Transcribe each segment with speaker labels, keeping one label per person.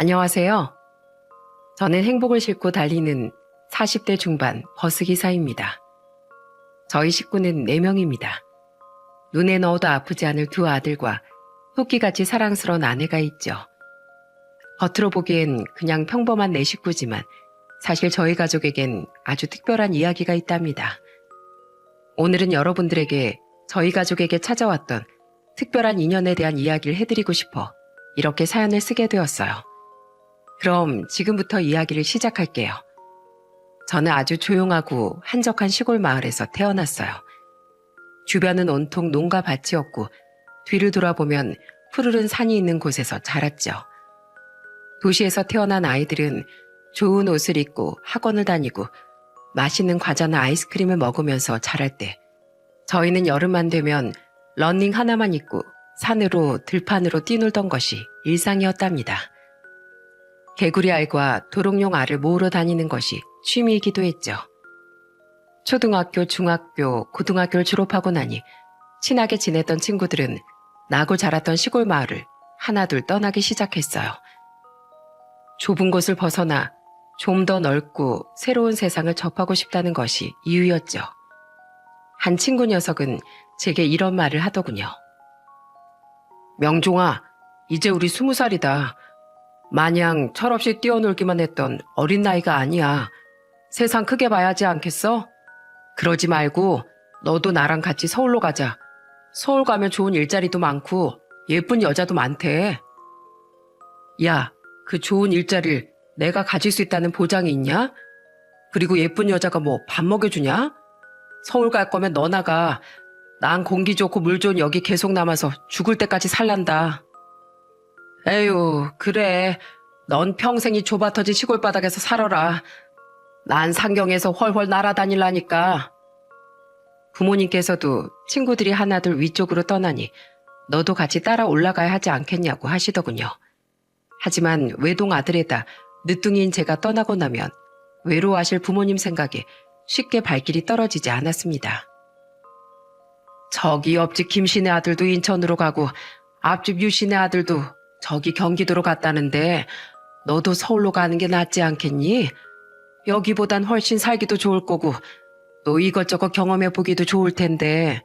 Speaker 1: 안녕하세요. 저는 행복을 싣고 달리는 40대 중반 버스기사입니다. 저희 식구는 4명입니다. 눈에 넣어도 아프지 않을 두 아들과 토끼같이 사랑스러운 아내가 있죠. 겉으로 보기엔 그냥 평범한 4식구지만 사실 저희 가족에겐 아주 특별한 이야기가 있답니다. 오늘은 여러분들에게 저희 가족에게 찾아왔던 특별한 인연에 대한 이야기를 해드리고 싶어 이렇게 사연을 쓰게 되었어요. 그럼 지금부터 이야기를 시작할게요. 저는 아주 조용하고 한적한 시골 마을에서 태어났어요. 주변은 온통 농가 밭이었고 뒤를 돌아보면 푸르른 산이 있는 곳에서 자랐죠. 도시에서 태어난 아이들은 좋은 옷을 입고 학원을 다니고 맛있는 과자나 아이스크림을 먹으면서 자랄 때 저희는 여름만 되면 러닝 하나만 입고 산으로 들판으로 뛰놀던 것이 일상이었답니다. 개구리 알과 도롱뇽 알을 모으러 다니는 것이 취미이기도 했죠. 초등학교, 중학교, 고등학교를 졸업하고 나니 친하게 지냈던 친구들은 나고 자랐던 시골 마을을 하나둘 떠나기 시작했어요. 좁은 곳을 벗어나 좀 더 넓고 새로운 세상을 접하고 싶다는 것이 이유였죠. 한 친구 녀석은 제게 이런 말을 하더군요. 명종아, 이제 우리 20살이다. 마냥 철없이 뛰어놀기만 했던 어린 나이가 아니야. 세상 크게 봐야지 않겠어? 그러지 말고 너도 나랑 같이 서울로 가자. 서울 가면 좋은 일자리도 많고 예쁜 여자도 많대. 야, 그 좋은 일자리를 내가 가질 수 있다는 보장이 있냐? 그리고 예쁜 여자가 뭐 밥 먹여주냐? 서울 갈 거면 너 나가. 난 공기 좋고 물 좋은 여기 계속 남아서 죽을 때까지 살란다. 에휴, 그래. 넌 평생이 좁아터진 시골바닥에서 살아라. 난 상경에서 훨훨 날아다닐라니까. 부모님께서도 친구들이 하나둘 위쪽으로 떠나니 너도 같이 따라 올라가야 하지 않겠냐고 하시더군요. 하지만 외동 아들에다 늦둥이인 제가 떠나고 나면 외로워하실 부모님 생각에 쉽게 발길이 떨어지지 않았습니다. 저기 옆집 김씨네 아들도 인천으로 가고 앞집 유씨네 아들도 저기 경기도로 갔다는데 너도 서울로 가는 게 낫지 않겠니? 여기보단 훨씬 살기도 좋을 거고 또 이것저것 경험해보기도 좋을 텐데.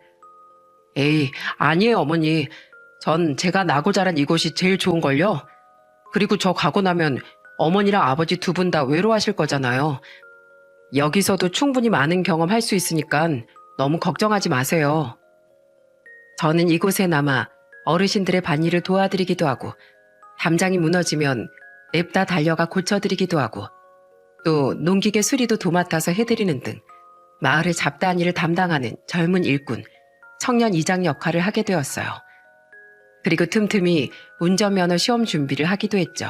Speaker 1: 에이, 아니에요 어머니. 전 제가 나고 자란 이곳이 제일 좋은걸요. 그리고 저 가고 나면 어머니랑 아버지 두 분 다 외로워하실 거잖아요. 여기서도 충분히 많은 경험할 수 있으니까 너무 걱정하지 마세요. 저는 이곳에 남아 어르신들의 밭일을 도와드리기도 하고 담장이 무너지면 냅다 달려가 고쳐드리기도 하고 또 농기계 수리도 도맡아서 해드리는 등 마을의 잡다한 일을 담당하는 젊은 일꾼, 청년 이장 역할을 하게 되었어요. 그리고 틈틈이 운전면허 시험 준비를 하기도 했죠.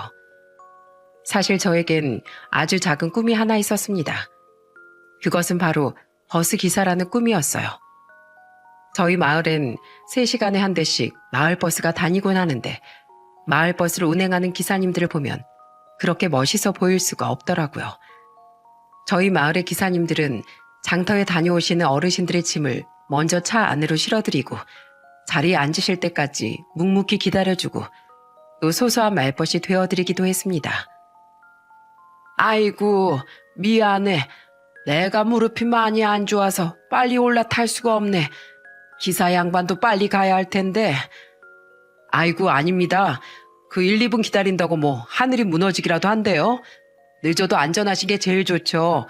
Speaker 1: 사실 저에겐 아주 작은 꿈이 하나 있었습니다. 그것은 바로 버스 기사라는 꿈이었어요. 저희 마을엔 3시간에 한 대씩 마을버스가 다니곤 하는데 마을버스를 운행하는 기사님들을 보면 그렇게 멋있어 보일 수가 없더라고요. 저희 마을의 기사님들은 장터에 다녀오시는 어르신들의 짐을 먼저 차 안으로 실어드리고 자리에 앉으실 때까지 묵묵히 기다려주고 또 소소한 말벗이 되어드리기도 했습니다. 아이고, 미안해. 내가 무릎이 많이 안 좋아서 빨리 올라탈 수가 없네. 기사 양반도 빨리 가야 할 텐데. 아이고, 아닙니다. 그 1, 2분 기다린다고 뭐 하늘이 무너지기라도 한대요. 늦어도 안전하신 게 제일 좋죠.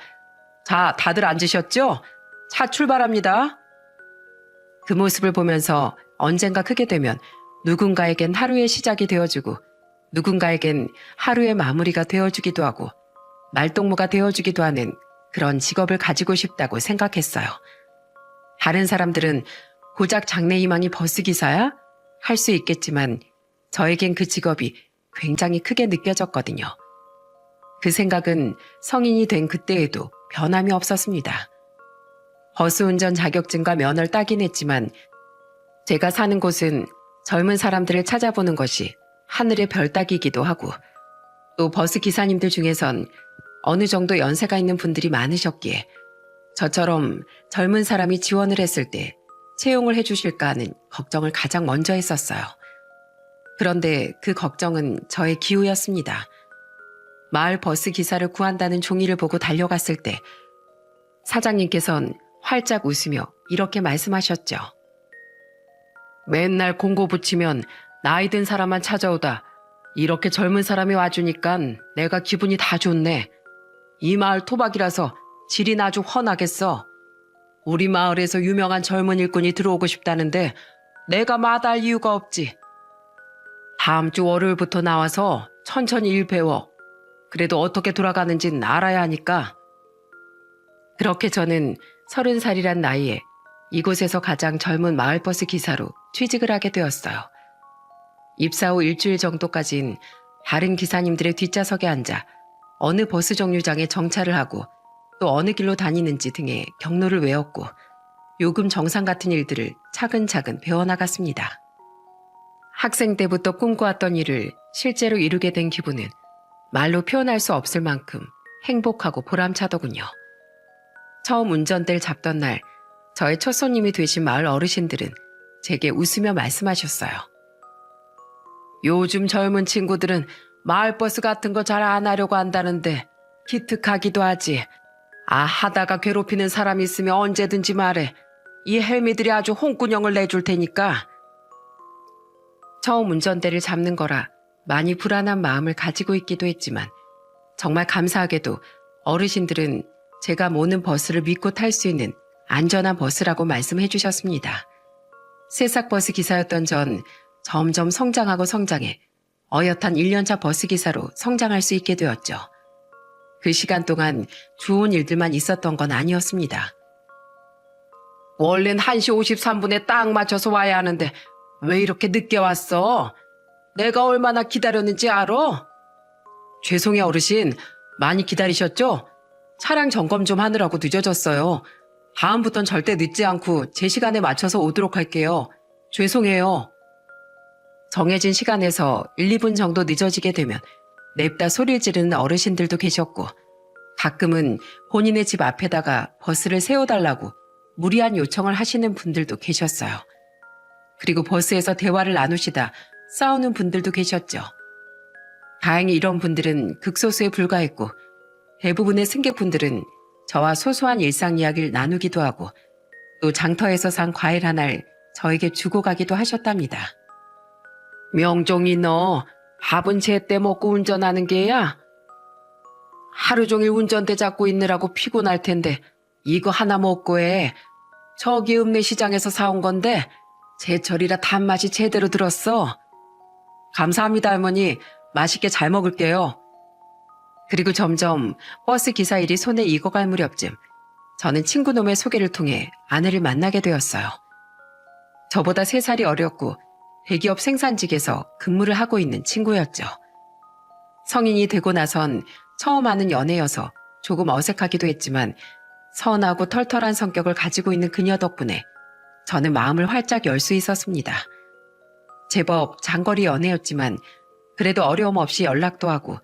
Speaker 1: 자, 다들 앉으셨죠? 차 출발합니다. 그 모습을 보면서 언젠가 크게 되면 누군가에겐 하루의 시작이 되어주고 누군가에겐 하루의 마무리가 되어주기도 하고 말동무가 되어주기도 하는 그런 직업을 가지고 싶다고 생각했어요. 다른 사람들은 고작 장래희망이 버스기사야? 할 수 있겠지만 저에겐 그 직업이 굉장히 크게 느껴졌거든요. 그 생각은 성인이 된 그때에도 변함이 없었습니다. 버스 운전 자격증과 면허를 따긴 했지만 제가 사는 곳은 젊은 사람들을 찾아보는 것이 하늘의 별 따기이기도 하고 또 버스 기사님들 중에선 어느 정도 연세가 있는 분들이 많으셨기에 저처럼 젊은 사람이 지원을 했을 때 채용을 해주실까 하는 걱정을 가장 먼저 했었어요. 그런데 그 걱정은 저의 기우였습니다. 마을 버스 기사를 구한다는 종이를 보고 달려갔을 때 사장님께선 활짝 웃으며 이렇게 말씀하셨죠. 맨날 공고 붙이면 나이 든 사람만 찾아오다 이렇게 젊은 사람이 와주니깐 내가 기분이 다 좋네. 이 마을 토박이라서 질이 아주 훤하겠어. 우리 마을에서 유명한 젊은 일꾼이 들어오고 싶다는데 내가 마다할 이유가 없지. 다음 주 월요일부터 나와서 천천히 일 배워. 그래도 어떻게 돌아가는진 알아야 하니까. 그렇게 저는 30살이란 나이에 이곳에서 가장 젊은 마을버스 기사로 취직을 하게 되었어요. 입사 후 일주일 정도까진 다른 기사님들의 뒷좌석에 앉아 어느 버스 정류장에 정차를 하고 또 어느 길로 다니는지 등의 경로를 외웠고 요금 정산 같은 일들을 차근차근 배워나갔습니다. 학생 때부터 꿈꿔왔던 일을 실제로 이루게 된 기분은 말로 표현할 수 없을 만큼 행복하고 보람차더군요. 처음 운전대를 잡던 날 저의 첫 손님이 되신 마을 어르신들은 제게 웃으며 말씀하셨어요. 요즘 젊은 친구들은 마을버스 같은 거 잘 안 하려고 한다는데 기특하기도 하지. 하다가 괴롭히는 사람 있으면 언제든지 말해. 이 헬미들이 아주 홍군형을 내줄 테니까. 처음 운전대를 잡는 거라 많이 불안한 마음을 가지고 있기도 했지만 정말 감사하게도 어르신들은 제가 모는 버스를 믿고 탈 수 있는 안전한 버스라고 말씀해 주셨습니다. 새싹버스 기사였던 전 점점 성장하고 성장해 어엿한 1년차 버스기사로 성장할 수 있게 되었죠. 그 시간 동안 좋은 일들만 있었던 건 아니었습니다. 원래는 1시 53분에 딱 맞춰서 와야 하는데 왜 이렇게 늦게 왔어? 내가 얼마나 기다렸는지 알아? 죄송해요 어르신, 많이 기다리셨죠? 차량 점검 좀 하느라고 늦어졌어요. 다음부턴 절대 늦지 않고 제 시간에 맞춰서 오도록 할게요. 죄송해요. 정해진 시간에서 1, 2분 정도 늦어지게 되면 냅다 소리를 지르는 어르신들도 계셨고 가끔은 본인의 집 앞에다가 버스를 세워달라고 무리한 요청을 하시는 분들도 계셨어요. 그리고 버스에서 대화를 나누시다 싸우는 분들도 계셨죠. 다행히 이런 분들은 극소수에 불과했고 대부분의 승객분들은 저와 소소한 일상 이야기를 나누기도 하고 또 장터에서 산 과일 하나를 저에게 주고 가기도 하셨답니다. 명종이 너 밥은 제때 먹고 운전하는 게야? 하루 종일 운전대 잡고 있느라고 피곤할 텐데 이거 하나 먹고 해. 저기 읍내시장에서 사온 건데 제철이라 단맛이 제대로 들었어. 감사합니다 할머니. 맛있게 잘 먹을게요. 그리고 점점 버스 기사 일이 손에 익어갈 무렵쯤 저는 친구놈의 소개를 통해 아내를 만나게 되었어요. 저보다 3살이 어렸고 대기업 생산직에서 근무를 하고 있는 친구였죠. 성인이 되고 나선 처음 하는 연애여서 조금 어색하기도 했지만 선하고 털털한 성격을 가지고 있는 그녀 덕분에 저는 마음을 활짝 열 수 있었습니다. 제법 장거리 연애였지만 그래도 어려움 없이 연락도 하고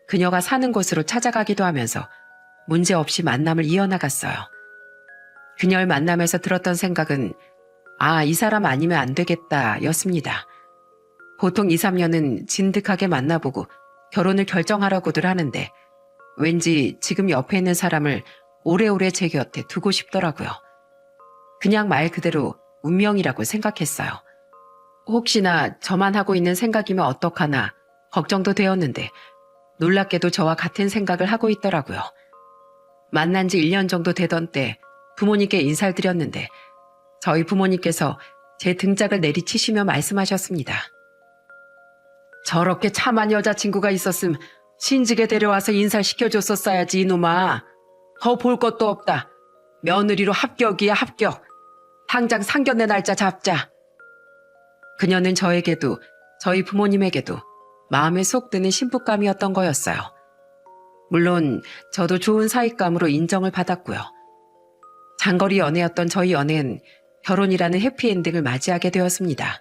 Speaker 1: 그녀가 사는 곳으로 찾아가기도 하면서 문제없이 만남을 이어나갔어요. 그녀를 만나면서 들었던 생각은 이 사람 아니면 안 되겠다 였습니다. 보통 2, 3년은 진득하게 만나보고 결혼을 결정하라고들 하는데 왠지 지금 옆에 있는 사람을 오래오래 제 곁에 두고 싶더라고요. 그냥 말 그대로 운명이라고 생각했어요. 혹시나 저만 하고 있는 생각이면 어떡하나 걱정도 되었는데 놀랍게도 저와 같은 생각을 하고 있더라고요. 만난 지 1년 정도 되던 때 부모님께 인사를 드렸는데 저희 부모님께서 제 등짝을 내리치시며 말씀하셨습니다. 저렇게 참한 여자친구가 있었음 신직에 데려와서 인사를 시켜줬었어야지 이놈아. 더 볼 것도 없다. 며느리로 합격이야 합격. 당장 상견례 날짜 잡자. 그녀는 저에게도 저희 부모님에게도 마음에 쏙 드는 신부감이었던 거였어요. 물론 저도 좋은 사윗감으로 인정을 받았고요. 장거리 연애였던 저희 연애는 결혼이라는 해피엔딩을 맞이하게 되었습니다.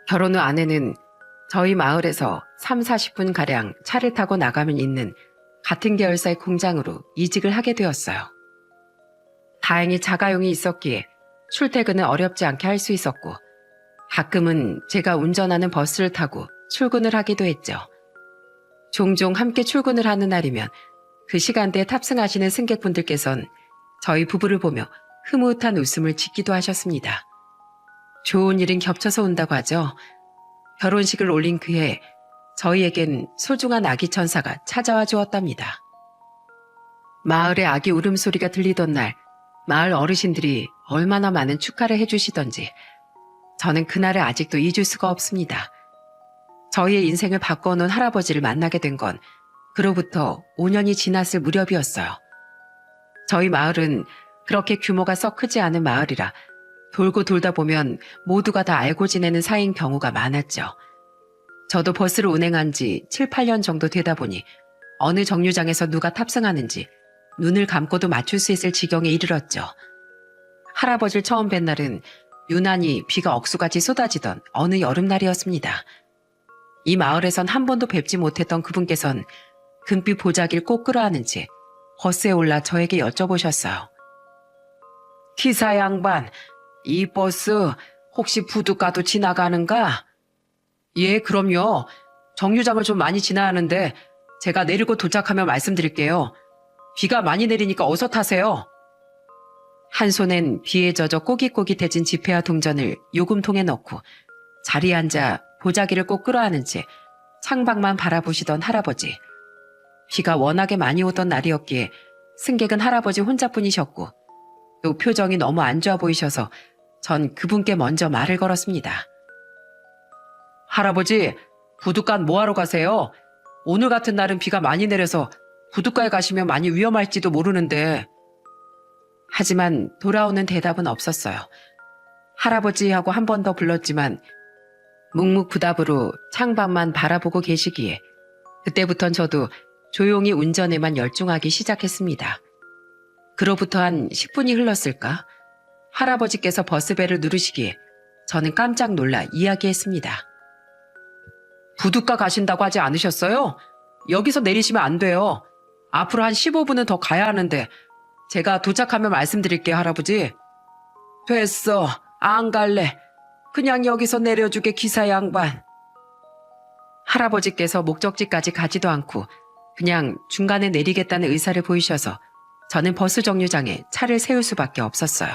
Speaker 1: 결혼 후 아내는 저희 마을에서 3, 40분가량 차를 타고 나가면 있는 같은 계열사의 공장으로 이직을 하게 되었어요. 다행히 자가용이 있었기에 출퇴근은 어렵지 않게 할 수 있었고 가끔은 제가 운전하는 버스를 타고 출근을 하기도 했죠. 종종 함께 출근을 하는 날이면 그 시간대에 탑승하시는 승객분들께선 저희 부부를 보며 흐뭇한 웃음을 짓기도 하셨습니다. 좋은 일은 겹쳐서 온다고 하죠. 결혼식을 올린 그해 저희에겐 소중한 아기 천사가 찾아와 주었답니다. 마을에 아기 울음소리가 들리던 날 마을 어르신들이 얼마나 많은 축하를 해주시던지 저는 그날을 아직도 잊을 수가 없습니다. 저희의 인생을 바꿔놓은 할아버지를 만나게 된 건 그로부터 5년이 지났을 무렵이었어요. 저희 마을은 그렇게 규모가 썩 크지 않은 마을이라 돌고 돌다 보면 모두가 다 알고 지내는 사이인 경우가 많았죠. 저도 버스를 운행한 지 7, 8년 정도 되다 보니 어느 정류장에서 누가 탑승하는지 눈을 감고도 맞출 수 있을 지경에 이르렀죠. 할아버지를 처음 뵌 날은 유난히 비가 억수같이 쏟아지던 어느 여름날이었습니다. 이 마을에선 한 번도 뵙지 못했던 그분께선 금빛 보자기를 꼭 끌어안은지 버스에 올라 저에게 여쭤보셨어요. 기사 양반, 이 버스 혹시 부둣가도 지나가는가? 예, 그럼요. 정류장을 좀 많이 지나가는데 제가 내리고 도착하면 말씀드릴게요. 비가 많이 내리니까 어서 타세요. 한 손엔 비에 젖어 꼬깃꼬깃해진 지폐와 동전을 요금통에 넣고 자리에 앉아 보자기를 꼭 끌어안은 채 창밖만 바라보시던 할아버지. 비가 워낙에 많이 오던 날이었기에 승객은 할아버지 혼자뿐이셨고 또 표정이 너무 안 좋아 보이셔서 전 그분께 먼저 말을 걸었습니다. 할아버지, 부둣간 뭐하러 가세요? 오늘 같은 날은 비가 많이 내려서 부둣가에 가시면 많이 위험할지도 모르는데. 하지만 돌아오는 대답은 없었어요. 할아버지하고 한 번 더 불렀지만 묵묵부답으로 창밖만 바라보고 계시기에 그때부턴 저도 조용히 운전에만 열중하기 시작했습니다. 그로부터 한 10분이 흘렀을까? 할아버지께서 버스벨을 누르시기에 저는 깜짝 놀라 이야기했습니다. 부둣가 가신다고 하지 않으셨어요? 여기서 내리시면 안 돼요. 앞으로 한 15분은 더 가야 하는데 제가 도착하면 말씀드릴게요, 할아버지. 됐어. 안 갈래. 그냥 여기서 내려주게, 기사 양반. 할아버지께서 목적지까지 가지도 않고 그냥 중간에 내리겠다는 의사를 보이셔서 저는 버스 정류장에 차를 세울 수밖에 없었어요.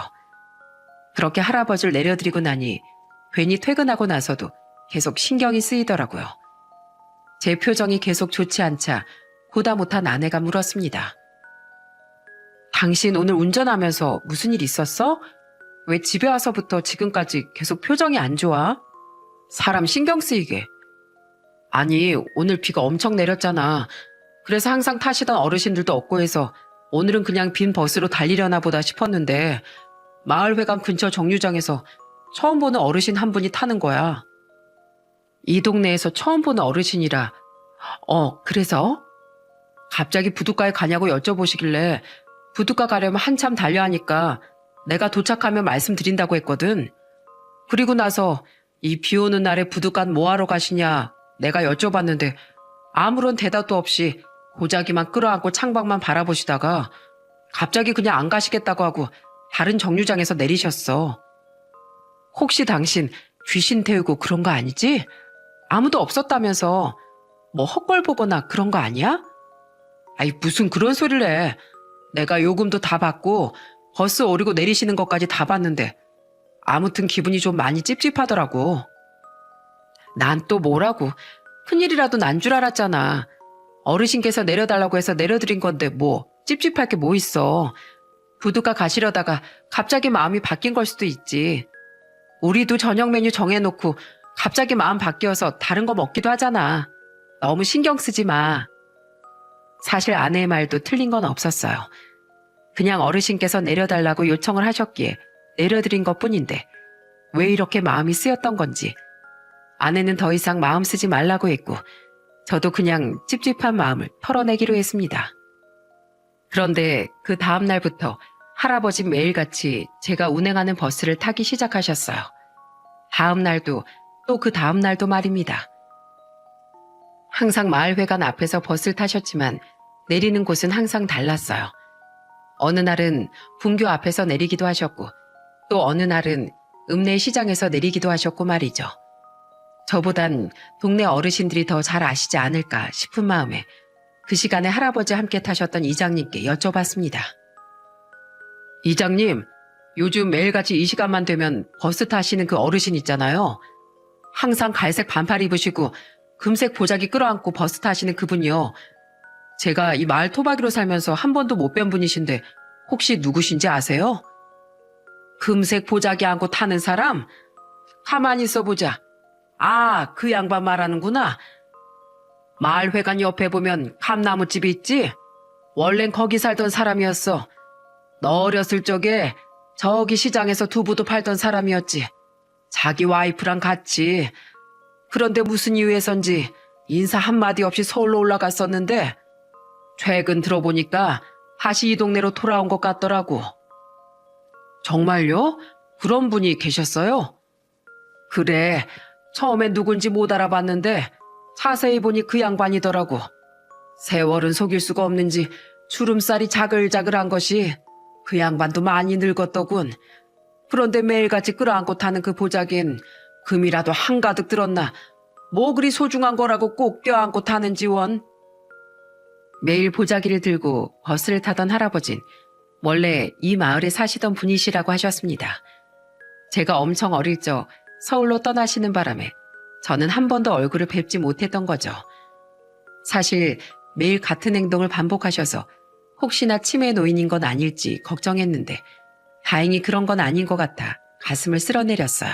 Speaker 1: 그렇게 할아버지를 내려드리고 나니 괜히 퇴근하고 나서도 계속 신경이 쓰이더라고요. 제 표정이 계속 좋지 않자 보다 못한 아내가 물었습니다. 당신 오늘 운전하면서 무슨 일 있었어? 왜 집에 와서부터 지금까지 계속 표정이 안 좋아? 사람 신경 쓰이게. 아니, 오늘 비가 엄청 내렸잖아. 그래서 항상 타시던 어르신들도 없고 해서 오늘은 그냥 빈 버스로 달리려나 보다 싶었는데 마을회관 근처 정류장에서 처음 보는 어르신 한 분이 타는 거야. 이 동네에서 처음 보는 어르신이라. 그래서? 갑자기 부둣가에 가냐고 여쭤보시길래 부둣가 가려면 한참 달려야 하니까 내가 도착하면 말씀드린다고 했거든. 그리고 나서 이 비 오는 날에 부둣간 뭐하러 가시냐 내가 여쭤봤는데 아무런 대답도 없이 보자기만 끌어안고 창밖만 바라보시다가 갑자기 그냥 안 가시겠다고 하고 다른 정류장에서 내리셨어. 혹시 당신 귀신 태우고 그런 거 아니지? 아무도 없었다면서 뭐 헛걸 보거나 그런 거 아니야? 아이, 무슨 그런 소리를 해. 내가 요금도 다 받고 버스 오르고 내리시는 것까지 다 봤는데 아무튼 기분이 좀 많이 찝찝하더라고. 난 또 뭐라고. 큰일이라도 난 줄 알았잖아. 어르신께서 내려달라고 해서 내려드린 건데 뭐 찝찝할 게 뭐 있어. 부둣가 가시려다가 갑자기 마음이 바뀐 걸 수도 있지. 우리도 저녁 메뉴 정해놓고 갑자기 마음 바뀌어서 다른 거 먹기도 하잖아. 너무 신경 쓰지 마. 사실 아내의 말도 틀린 건 없었어요. 그냥 어르신께서 내려달라고 요청을 하셨기에 내려드린 것뿐인데 왜 이렇게 마음이 쓰였던 건지 아내는 더 이상 마음 쓰지 말라고 했고 저도 그냥 찝찝한 마음을 털어내기로 했습니다. 그런데 그 다음 날부터 할아버진 매일같이 제가 운행하는 버스를 타기 시작하셨어요. 다음 날도 또 그 다음 날도 말입니다. 항상 마을회관 앞에서 버스를 타셨지만 내리는 곳은 항상 달랐어요. 어느 날은 분교 앞에서 내리기도 하셨고 또 어느 날은 읍내 시장에서 내리기도 하셨고 말이죠. 저보단 동네 어르신들이 더 잘 아시지 않을까 싶은 마음에 그 시간에 할아버지 함께 타셨던 이장님께 여쭤봤습니다. 이장님, 요즘 매일같이 이 시간만 되면 버스 타시는 그 어르신 있잖아요. 항상 갈색 반팔 입으시고 금색 보자기 끌어안고 버스 타시는 그분이요. 제가 이 마을 토박이로 살면서 한 번도 못 뵌 분이신데 혹시 누구신지 아세요? 금색 보자기 안고 타는 사람? 가만히 있어보자. 아, 그 양반 말하는구나. 마을회관 옆에 보면 감나무집이 있지? 원래는 거기 살던 사람이었어. 너 어렸을 적에 저기 시장에서 두부도 팔던 사람이었지. 자기 와이프랑 같이. 그런데 무슨 이유에선지 인사 한마디 없이 서울로 올라갔었는데 최근 들어보니까 다시 이 동네로 돌아온 것 같더라고. 정말요? 그런 분이 계셨어요? 그래, 처음엔 누군지 못 알아봤는데 자세히 보니 그 양반이더라고. 세월은 속일 수가 없는지 주름살이 자글자글한 것이 그 양반도 많이 늙었더군. 그런데 매일같이 끌어안고 타는 그 보자긴 금이라도 한가득 들었나 뭐 그리 소중한 거라고 꼭 껴안고 타는지 원. 매일 보자기를 들고 버스를 타던 할아버진 원래 이 마을에 사시던 분이시라고 하셨습니다. 제가 엄청 어릴 적 서울로 떠나시는 바람에 저는 한 번도 얼굴을 뵙지 못했던 거죠. 사실 매일 같은 행동을 반복하셔서 혹시나 치매 노인인 건 아닐지 걱정했는데 다행히 그런 건 아닌 것 같아 가슴을 쓸어내렸어요.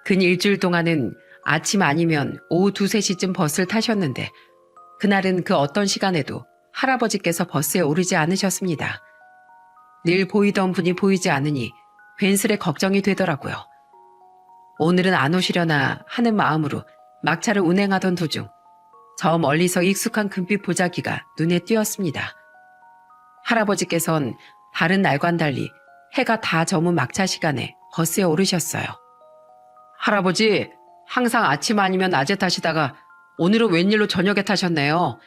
Speaker 1: 근 일주일 동안은 아침 아니면 오후 2, 3시쯤 버스를 타셨는데 그날은 그 어떤 시간에도 할아버지께서 버스에 오르지 않으셨습니다. 늘 보이던 분이 보이지 않으니 괜스레 걱정이 되더라고요. 오늘은 안 오시려나 하는 마음으로 막차를 운행하던 도중 저 멀리서 익숙한 금빛 보자기가 눈에 띄었습니다. 할아버지께선 다른 날과는 달리 해가 다 저문 막차 시간에 버스에 오르셨어요. 할아버지, 항상 아침 아니면 낮에 타시다가 오늘은 웬일로 저녁에 타셨네요.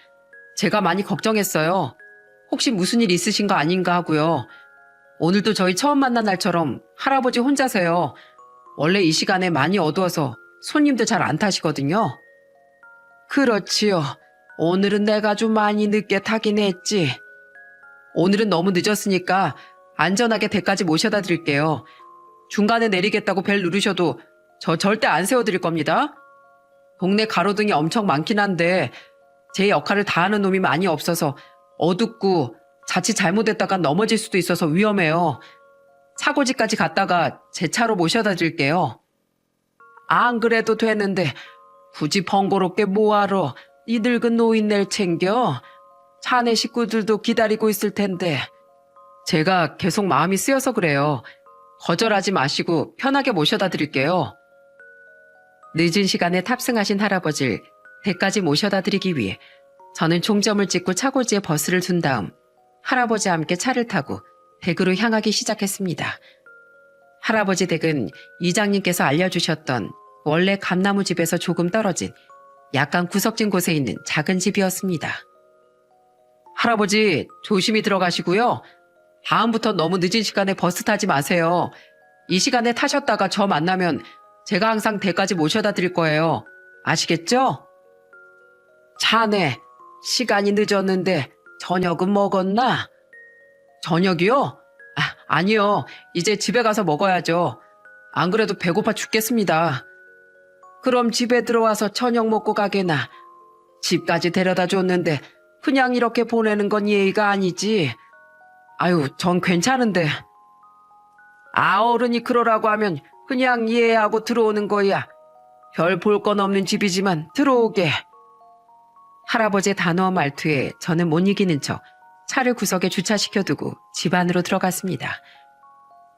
Speaker 1: 제가 많이 걱정했어요. 혹시 무슨 일 있으신 거 아닌가 하고요. 오늘도 저희 처음 만난 날처럼 할아버지 혼자세요. 원래 이 시간에 많이 어두워서 손님도 잘 안 타시거든요. 그렇지요. 오늘은 내가 좀 많이 늦게 타긴 했지. 오늘은 너무 늦었으니까 안전하게 댁까지 모셔다 드릴게요. 중간에 내리겠다고 벨 누르셔도 저 절대 안 세워드릴 겁니다. 동네 가로등이 엄청 많긴 한데 제 역할을 다하는 놈이 많이 없어서 어둡고 자칫 잘못했다가 넘어질 수도 있어서 위험해요. 차고지까지 갔다가 제 차로 모셔다 드릴게요. 안 그래도 되는데 굳이 번거롭게 뭐하러 이 늙은 노인네를 챙겨? 자네 식구들도 기다리고 있을 텐데. 제가 계속 마음이 쓰여서 그래요. 거절하지 마시고 편하게 모셔다 드릴게요. 늦은 시간에 탑승하신 할아버지를 댁까지 모셔다 드리기 위해 저는 종점을 찍고 차고지에 버스를 둔 다음 할아버지와 함께 차를 타고 댁으로 향하기 시작했습니다. 할아버지 댁은 이장님께서 알려주셨던 원래 감나무 집에서 조금 떨어진 약간 구석진 곳에 있는 작은 집이었습니다. 할아버지 조심히 들어가시고요. 다음부터 너무 늦은 시간에 버스 타지 마세요. 이 시간에 타셨다가 저 만나면 제가 항상 댁까지 모셔다 드릴 거예요. 아시겠죠? 자네, 시간이 늦었는데 저녁은 먹었나? 저녁이요? 아니요. 이제 집에 가서 먹어야죠. 안 그래도 배고파 죽겠습니다. 그럼 집에 들어와서 저녁 먹고 가게나. 집까지 데려다 줬는데 그냥 이렇게 보내는 건 예의가 아니지. 아유, 전 괜찮은데. 어른이 그러라고 하면 그냥 이해하고 들어오는 거야. 별 볼 건 없는 집이지만 들어오게. 할아버지의 단호한 말투에 저는 못 이기는 척 차를 구석에 주차시켜두고 집 안으로 들어갔습니다.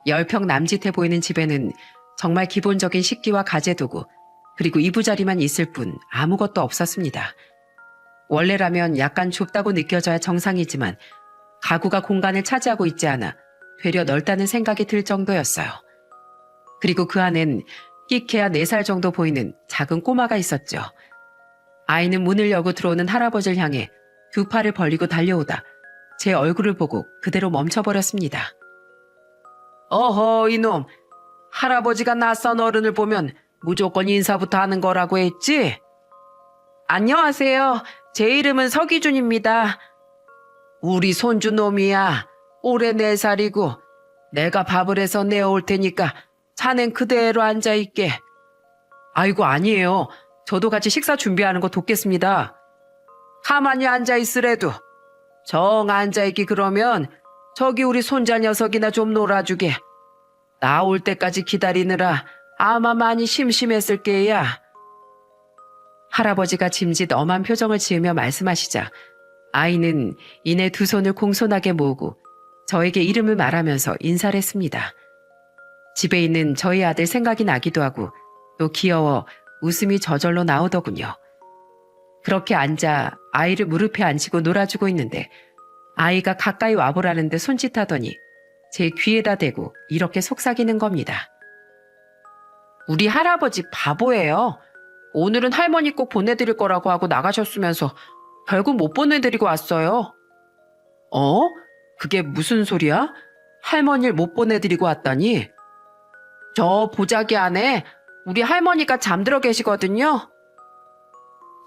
Speaker 1: 10평 남짓해 보이는 집에는 정말 기본적인 식기와 가재도구 그리고 이부자리만 있을 뿐 아무것도 없었습니다. 원래라면 약간 좁다고 느껴져야 정상이지만 가구가 공간을 차지하고 있지 않아 되려 넓다는 생각이 들 정도였어요. 그리고 그 안엔 끼케야 4살 정도 보이는 작은 꼬마가 있었죠. 아이는 문을 열고 들어오는 할아버지를 향해 2팔을 벌리고 달려오다 제 얼굴을 보고 그대로 멈춰버렸습니다. 어허, 이놈. 할아버지가 낯선 어른을 보면
Speaker 2: 무조건 인사부터 하는 거라고 했지? 안녕하세요. 제 이름은 서기준입니다. 우리 손주 놈이야. 올해 4살이고 내가 밥을 해서 내어올 테니까 자넨 그대로 앉아있게. 아이고 아니에요. 저도 같이 식사 준비하는 거 돕겠습니다. 가만히 앉아있으래도. 정 앉아있기 그러면 저기 우리 손자 녀석이나 좀 놀아주게. 나 올 때까지 기다리느라 아마 많이 심심했을 게야.
Speaker 1: 할아버지가 짐짓 엄한 표정을 지으며 말씀하시자 아이는 이내 두 손을 공손하게 모으고 저에게 이름을 말하면서 인사를 했습니다. 집에 있는 저희 아들 생각이 나기도 하고 또 귀여워 웃음이 저절로 나오더군요. 그렇게 앉아 아이를 무릎에 앉히고 놀아주고 있는데 아이가 가까이 와보라는데 손짓하더니 제 귀에다 대고 이렇게 속삭이는 겁니다.
Speaker 2: 우리 할아버지 바보예요. 오늘은 할머니 꼭 보내드릴 거라고 하고 나가셨으면서 결국 못 보내드리고 왔어요. 어? 그게 무슨 소리야? 할머니를 못 보내드리고 왔다니? 저 보자기 안에 우리 할머니가 잠들어 계시거든요.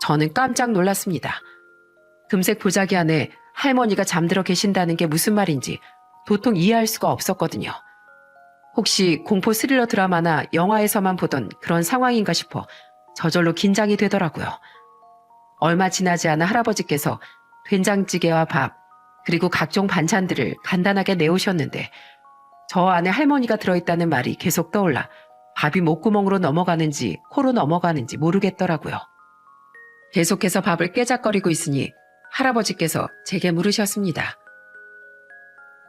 Speaker 1: 저는 깜짝 놀랐습니다. 금색 보자기 안에 할머니가 잠들어 계신다는 게 무슨 말인지 도통 이해할 수가 없었거든요. 혹시 공포 스릴러 드라마나 영화에서만 보던 그런 상황인가 싶어 저절로 긴장이 되더라고요. 얼마 지나지 않아 할아버지께서 된장찌개와 밥, 그리고 각종 반찬들을 간단하게 내오셨는데 저 안에 할머니가 들어있다는 말이 계속 떠올라 밥이 목구멍으로 넘어가는지 코로 넘어가는지 모르겠더라고요. 계속해서 밥을 깨작거리고 있으니 할아버지께서 제게 물으셨습니다.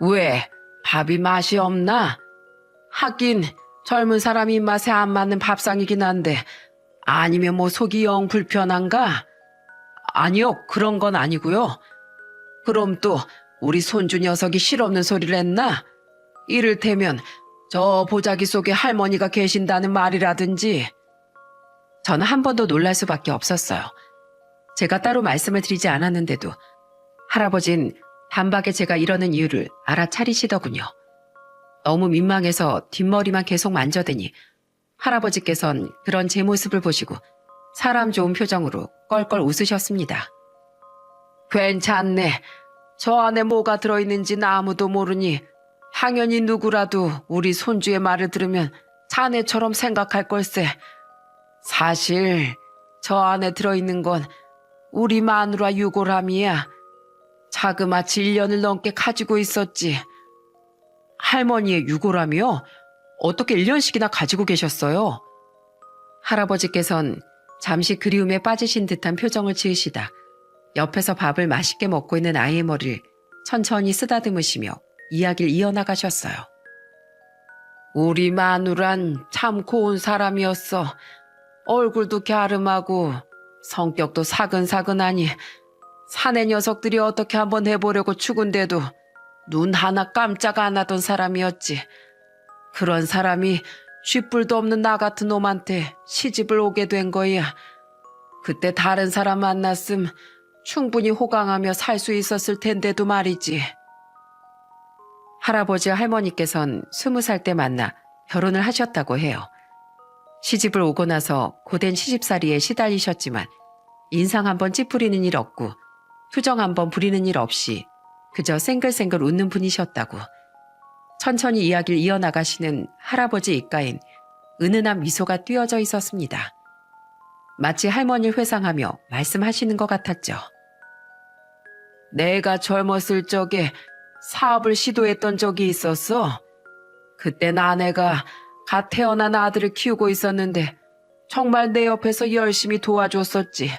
Speaker 2: 왜? 밥이 맛이 없나? 하긴 젊은 사람 입맛에 안 맞는 밥상이긴 한데 아니면 뭐 속이 영 불편한가? 아니요, 그런 건 아니고요. 그럼 또 우리 손주 녀석이 실없는 소리를 했나? 이를테면 저 보자기 속에 할머니가 계신다는 말이라든지.
Speaker 1: 저는 한 번 더 놀랄 수밖에 없었어요. 제가 따로 말씀을 드리지 않았는데도 할아버진 단박에 제가 이러는 이유를 알아차리시더군요. 너무 민망해서 뒷머리만 계속 만져대니 할아버지께선 그런 제 모습을 보시고 사람 좋은 표정으로 껄껄 웃으셨습니다.
Speaker 2: 괜찮네. 저 안에 뭐가 들어있는지는 아무도 모르니 당연히 누구라도 우리 손주의 말을 들으면 자네처럼 생각할 걸세. 사실 저 안에 들어있는 건 우리 마누라 유골함이야. 자그마치 1년을 넘게 가지고 있었지. 할머니의 유골함이요? 어떻게 1년씩이나 가지고 계셨어요?
Speaker 1: 할아버지께선 잠시 그리움에 빠지신 듯한 표정을 지으시다 옆에서 밥을 맛있게 먹고 있는 아이의 머리를 천천히 쓰다듬으시며 이야기를 이어나가셨어요.
Speaker 2: 우리 마누란 참 고운 사람이었어. 얼굴도 갸름하고 성격도 사근사근하니 사내 녀석들이 어떻게 한번 해보려고 죽은데도 눈 하나 깜짝 안 하던 사람이었지. 그런 사람이 쥐뿔도 없는 나 같은 놈한테 시집을 오게 된 거야. 그때 다른 사람 만났음 충분히 호강하며 살 수 있었을 텐데도 말이지.
Speaker 1: 할아버지와 할머니께선 20살 때 만나 결혼을 하셨다고 해요. 시집을 오고 나서 고된 시집살이에 시달리셨지만 인상 한번 찌푸리는 일 없고 투정 한번 부리는 일 없이 그저 생글생글 웃는 분이셨다고. 천천히 이야기를 이어나가시는 할아버지 입가엔 은은한 미소가 띄어져 있었습니다. 마치 할머니를 회상하며 말씀하시는 것 같았죠.
Speaker 2: 내가 젊었을 적에 사업을 시도했던 적이 있었어. 그땐 아내가 갓 태어난 아들을 키우고 있었는데 정말 내 옆에서 열심히 도와줬었지.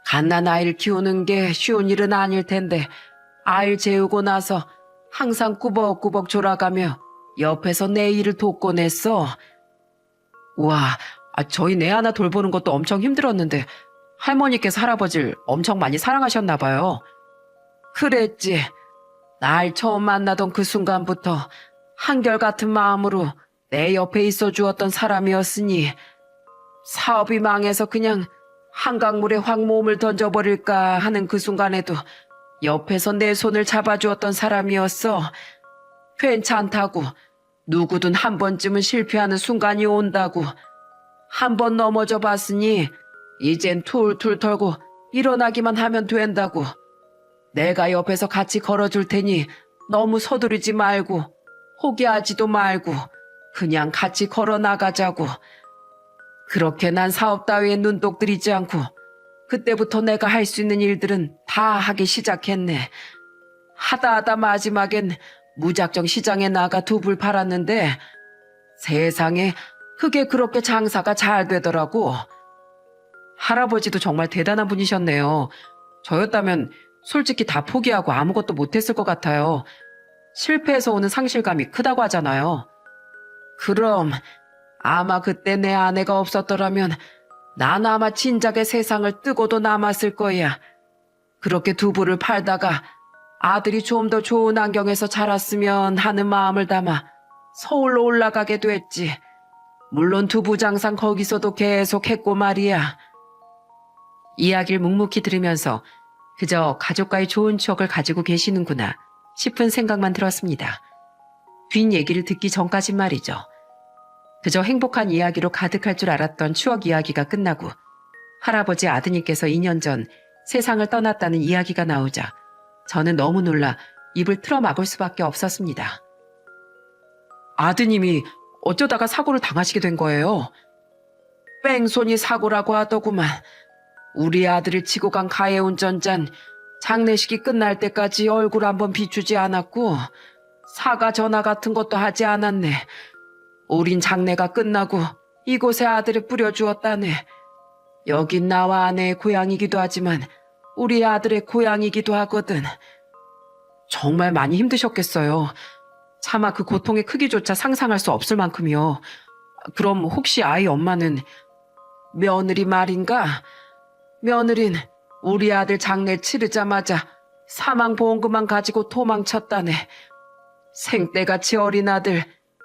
Speaker 2: 갓난 아이를 키우는 게 쉬운 일은 아닐 텐데 아이를 재우고 나서 항상 꾸벅꾸벅 졸아가며 옆에서 내 일을 돕곤 했어.
Speaker 1: 우와, 저희 내 하나 돌보는 것도 엄청 힘들었는데 할머니께서 할아버지를 엄청 많이 사랑하셨나 봐요.
Speaker 2: 그랬지. 날 처음 만나던 그 순간부터 한결같은 마음으로 내 옆에 있어 주었던 사람이었으니 사업이 망해서 그냥 한강물에 확 몸을 던져버릴까 하는 그 순간에도 옆에서 내 손을 잡아주었던 사람이었어. 괜찮다고. 누구든 한 번쯤은 실패하는 순간이 온다고. 한 번 넘어져 봤으니 이젠 툴툴 털고 일어나기만 하면 된다고. 내가 옆에서 같이 걸어줄 테니 너무 서두르지 말고 포기하지도 말고 그냥 같이 걸어 나가자고. 그렇게 난 사업 따위에 눈독 들이지 않고 그때부터 내가 할 수 있는 일들은 다 하기 시작했네. 하다 마지막엔 무작정 시장에 나가 두불 팔았는데 세상에 그게 그렇게 장사가 잘 되더라고. 할아버지도 정말 대단한 분이셨네요. 저였다면 솔직히 다 포기하고 아무것도 못했을 것 같아요. 실패해서 오는 상실감이 크다고 하잖아요. 그럼 아마 그때 내 아내가 없었더라면 난 아마 진작에 세상을 뜨고도 남았을 거야. 그렇게 두부를 팔다가 아들이 좀 더 좋은 환경에서 자랐으면 하는 마음을 담아 서울로 올라가게 됐지. 물론 두부 장상 거기서도 계속 했고 말이야.
Speaker 1: 이야기를 묵묵히 들으면서 그저 가족과의 좋은 추억을 가지고 계시는구나 싶은 생각만 들었습니다. 뒷얘기를 듣기 전까진 말이죠. 그저 행복한 이야기로 가득할 줄 알았던 추억 이야기가 끝나고 할아버지 아드님께서 2년 전 세상을 떠났다는 이야기가 나오자 저는 너무 놀라 입을 틀어막을 수밖에 없었습니다. 아드님이 어쩌다가 사고를 당하시게 된 거예요?
Speaker 2: 뺑소니 사고라고 하더구만. 우리 아들을 치고 간 가해 운전자는 장례식이 끝날 때까지 얼굴 한번 비추지 않았고 사과 전화 같은 것도 하지 않았네. 우린 장례가 끝나고 이곳에 아들을 뿌려주었다네. 여긴 나와 아내의 고향이기도 하지만 우리 아들의 고향이기도 하거든.
Speaker 1: 정말 많이 힘드셨겠어요. 차마 그 고통의 크기조차 상상할 수 없을 만큼이요. 그럼 혹시 아이 엄마는
Speaker 2: 며느리 말인가? 며느린 우리 아들 장례 치르자마자 사망보험금만 가지고 도망쳤다네. 생때같이 어린 아들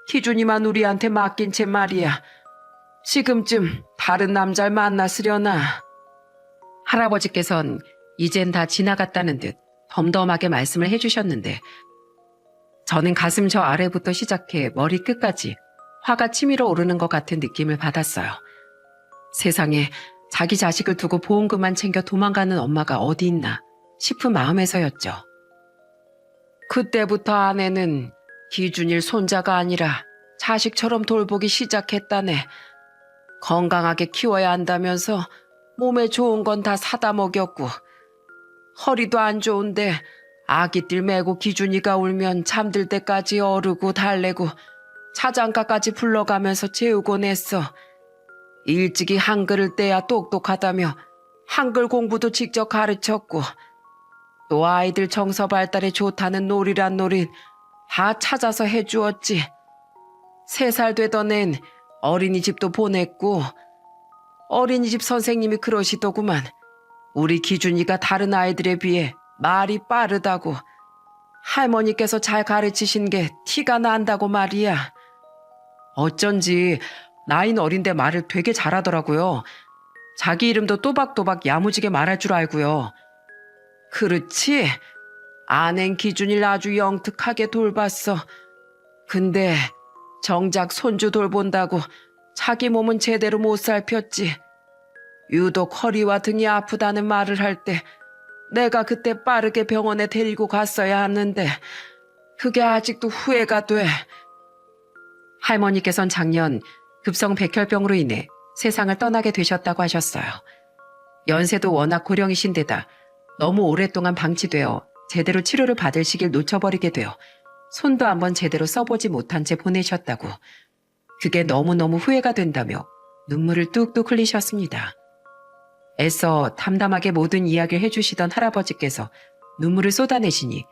Speaker 2: 기준이만 우리한테 맡긴 채 말이야. 지금쯤 다른 남자를 만났으려나.
Speaker 1: 할아버지께선 이젠 다 지나갔다는 듯 덤덤하게 말씀을 해주셨는데 저는 가슴 저 아래부터 시작해 머리 끝까지 화가 치밀어 오르는 것 같은 느낌을 받았어요. 세상에 자기 자식을 두고 보험금만 챙겨 도망가는 엄마가 어디 있나 싶은 마음에서였죠.
Speaker 2: 그때부터 아내는 기준일 손자가 아니라 자식처럼 돌보기 시작했다네. 건강하게 키워야 한다면서 몸에 좋은 건 다 사다 먹였고 허리도 안 좋은데 아기들 메고 기준이가 울면 잠들 때까지 어르고 달래고 자장가까지 불러가면서 재우곤 했어. 일찍이 한글을 떼야 똑똑하다며 한글 공부도 직접 가르쳤고 또 아이들 정서 발달에 좋다는 놀이란 놀이 다 찾아서 해주었지. 3살 되던 앤 어린이집도 보냈고 어린이집 선생님이 그러시더구만. 우리 기준이가 다른 아이들에 비해 말이 빠르다고. 할머니께서 잘 가르치신 게 티가 난다고 말이야.
Speaker 1: 어쩐지 나이는 어린데 말을 되게 잘하더라고요. 자기 이름도 또박또박 야무지게 말할 줄 알고요.
Speaker 2: 그렇지. 아낸 기준이를 아주 영특하게 돌봤어. 근데 정작 손주 돌본다고 자기 몸은 제대로 못 살폈지. 유독 허리와 등이 아프다는 말을 할 때 내가 그때 빠르게 병원에 데리고 갔어야 하는데 그게 아직도 후회가 돼.
Speaker 1: 할머니께선 작년 급성 백혈병으로 인해 세상을 떠나게 되셨다고 하셨어요. 연세도 워낙 고령이신데다 너무 오랫동안 방치되어 제대로 치료를 받을 시기를 놓쳐버리게 되어 손도 한번 제대로 써보지 못한 채 보내셨다고. 그게 너무너무 후회가 된다며 눈물을 뚝뚝 흘리셨습니다. 애써 담담하게 모든 이야기를 해주시던 할아버지께서 눈물을 쏟아내시니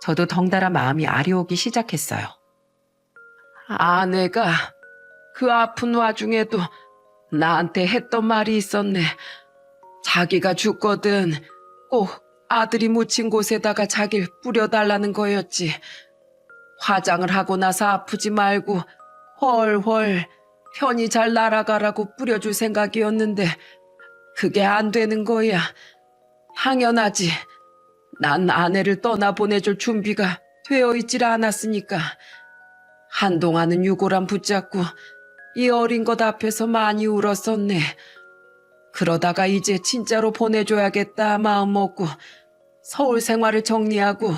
Speaker 1: 저도 덩달아 마음이 아려오기 시작했어요.
Speaker 2: 아내가 그 아픈 와중에도 나한테 했던 말이 있었네. 자기가 죽거든 꼭 아들이 묻힌 곳에다가 자기를 뿌려달라는 거였지. 화장을 하고 나서 아프지 말고 헐헐 편히 잘 날아가라고 뿌려줄 생각이었는데 그게 안 되는 거야. 당연하지. 난 아내를 떠나보내줄 준비가 되어 있질 않았으니까. 한동안은 유골함 붙잡고 이 어린 것 앞에서 많이 울었었네. 그러다가 이제 진짜로 보내줘야겠다 마음 먹고 서울 생활을 정리하고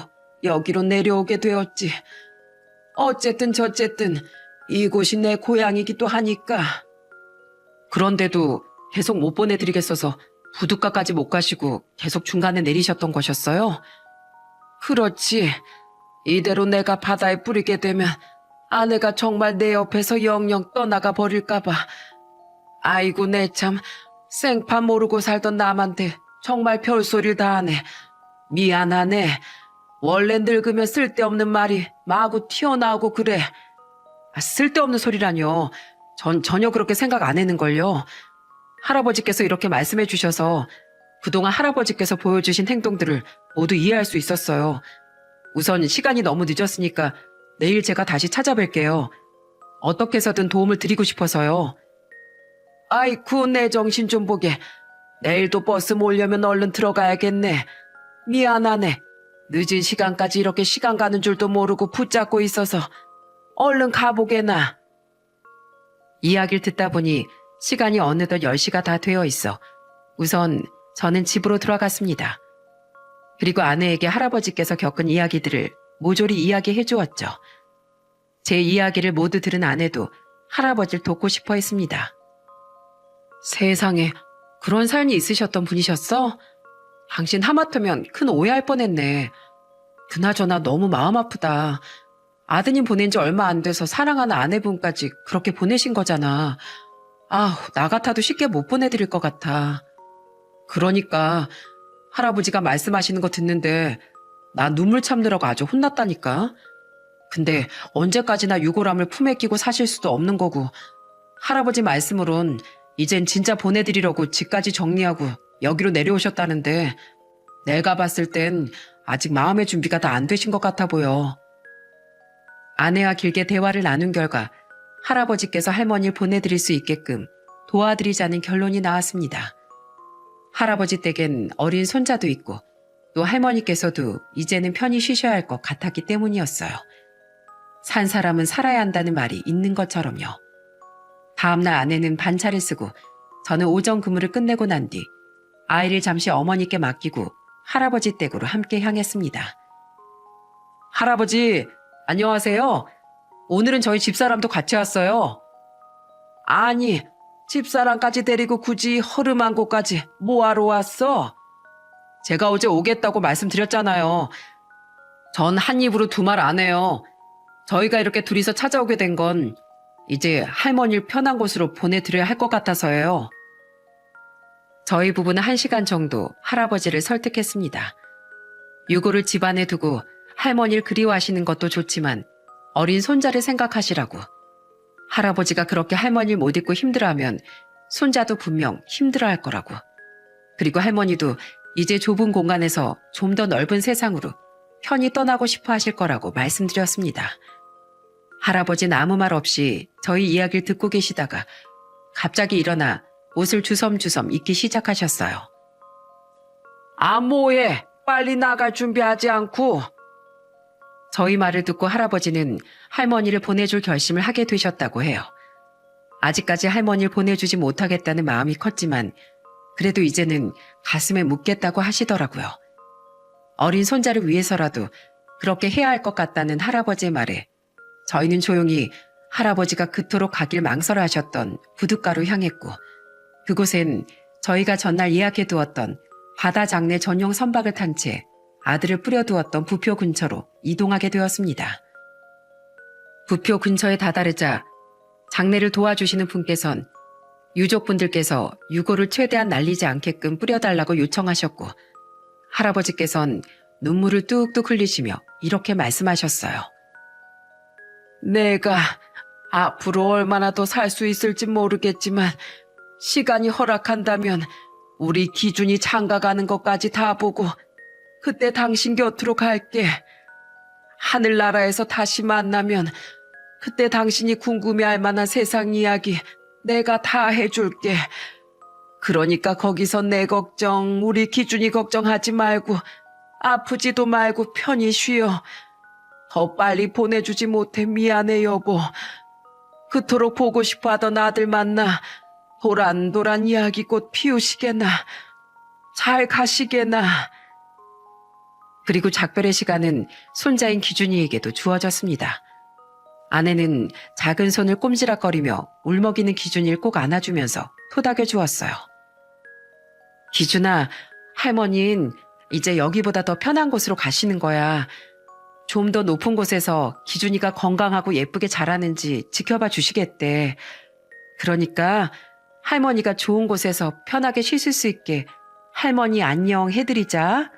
Speaker 2: 여기로 내려오게 되었지. 어쨌든 저쨌든 이곳이 내 고향이기도 하니까. 그런데도 계속 못 보내드리겠어서 부둣가까지 못 가시고 계속 중간에 내리셨던 것이었어요? 그렇지. 이대로 내가 바다에 뿌리게 되면 아내가 정말 내 옆에서 영영 떠나가 버릴까봐. 아이고 내 참 생판 모르고 살던 남한테 정말 별소리를 다 하네. 미안하네. 원래 늙으면 쓸데없는 말이 마구 튀어나오고 그래. 쓸데없는 소리라뇨. 전 전혀 그렇게 생각 안 했는걸요. 할아버지께서 이렇게 말씀해 주셔서 그동안 할아버지께서 보여주신 행동들을 모두 이해할 수 있었어요. 우선 시간이 너무 늦었으니까 내일 제가 다시 찾아뵐게요. 어떻게 해서든 도움을 드리고 싶어서요. 아이쿠 내 정신 좀 보게. 내일도 버스 몰려면 얼른 들어가야겠네. 미안하네. 늦은 시간까지 이렇게 시간 가는 줄도 모르고 붙잡고 있어서 얼른 가보게나. 이야기를 듣다 보니 시간이 어느덧 10시가 다 되어 있어 우선 저는 집으로 돌아갔습니다. 그리고 아내에게 할아버지께서 겪은 이야기들을 모조리 이야기해 주었죠. 제 이야기를 모두 들은 아내도 할아버지를 돕고 싶어 했습니다. 세상에 그런 사연이 있으셨던 분이셨어? 당신 하마터면 큰 오해할 뻔했네. 그나저나 너무 마음 아프다. 아드님 보낸 지 얼마 안 돼서 사랑하는 아내분까지 그렇게 보내신 거잖아. 나 같아도 쉽게 못 보내드릴 것 같아. 그러니까 할아버지가 말씀하시는 거 듣는데 나 눈물 참느라고 아주 혼났다니까. 근데 언제까지나 유골함을 품에 끼고 사실 수도 없는 거고 할아버지 말씀으론 이젠 진짜 보내드리려고 집까지 정리하고 여기로 내려오셨다는데 내가 봤을 땐 아직 마음의 준비가 다 안 되신 것 같아 보여. 아내와 길게 대화를 나눈 결과 할아버지께서 할머니를 보내드릴 수 있게끔 도와드리자는 결론이 나왔습니다. 할아버지 댁엔 어린 손자도 있고 또 할머니께서도 이제는 편히 쉬셔야 할 것 같았기 때문이었어요. 산 사람은 살아야 한다는 말이 있는 것처럼요. 다음날 아내는 반차를 쓰고 저는 오전 근무를 끝내고 난 뒤 아이를 잠시 어머니께 맡기고 할아버지 댁으로 함께 향했습니다. 할아버지, 안녕하세요. 오늘은 저희 집사람도 같이 왔어요. 아니, 집사람까지 데리고 굳이 허름한 곳까지 뭐하러 왔어? 제가 어제 오겠다고 말씀드렸잖아요. 전 한 입으로 두 말 안 해요. 저희가 이렇게 둘이서 찾아오게 된 건 이제 할머니를 편한 곳으로 보내드려야 할 것 같아서예요. 저희 부부는 1시간 정도 할아버지를 설득했습니다. 유고를 집안에 두고 할머니를 그리워하시는 것도 좋지만 어린 손자를 생각하시라고. 할아버지가 그렇게 할머니를 못 잊고 힘들어하면 손자도 분명 힘들어할 거라고. 그리고 할머니도 이제 좁은 공간에서 좀 더 넓은 세상으로 편히 떠나고 싶어 하실 거라고 말씀드렸습니다. 할아버지는 아무 말 없이 저희 이야기를 듣고 계시다가 갑자기 일어나 옷을 주섬주섬 입기 시작하셨어요. 뭐해? 빨리 나갈 준비하지 않고. 저희 말을 듣고 할아버지는 할머니를 보내줄 결심을 하게 되셨다고 해요. 아직까지 할머니를 보내주지 못하겠다는 마음이 컸지만 그래도 이제는 가슴에 묻겠다고 하시더라고요. 어린 손자를 위해서라도 그렇게 해야 할 것 같다는 할아버지의 말에 저희는 조용히 할아버지가 그토록 가길 망설여하셨던 부둣가로 향했고 그곳엔 저희가 전날 예약해두었던 바다 장례 전용 선박을 탄 채 아들을 뿌려두었던 부표 근처로 이동하게 되었습니다. 부표 근처에 다다르자 장례를 도와주시는 분께선 유족분들께서 유골을 최대한 날리지 않게끔 뿌려달라고 요청하셨고 할아버지께선 눈물을 뚝뚝 흘리시며 이렇게 말씀하셨어요. 내가 앞으로 얼마나 더 살 수 있을지 모르겠지만 시간이 허락한다면 우리 기준이 장가가는 것까지 다 보고 그때 당신 곁으로 갈게. 하늘나라에서 다시 만나면 그때 당신이 궁금해할 만한 세상 이야기 내가 다 해줄게. 그러니까 거기서 내 걱정, 우리 기준이 걱정하지 말고 아프지도 말고 편히 쉬어. 더 빨리 보내주지 못해 미안해 여보. 그토록 보고 싶어 하던 아들 만나 도란도란 이야기꽃 피우시게나. 잘 가시게나.
Speaker 1: 그리고 작별의 시간은 손자인 기준이에게도 주어졌습니다. 아내는 작은 손을 꼼지락거리며 울먹이는 기준이를 꼭 안아주면서 토닥여 주었어요. 기준아, 할머니는 이제 여기보다 더 편한 곳으로 가시는 거야. 좀 더 높은 곳에서 기준이가 건강하고 예쁘게 자라는지 지켜봐 주시겠대. 그러니까 할머니가 좋은 곳에서 편하게 쉬실 수 있게 할머니 안녕 해드리자.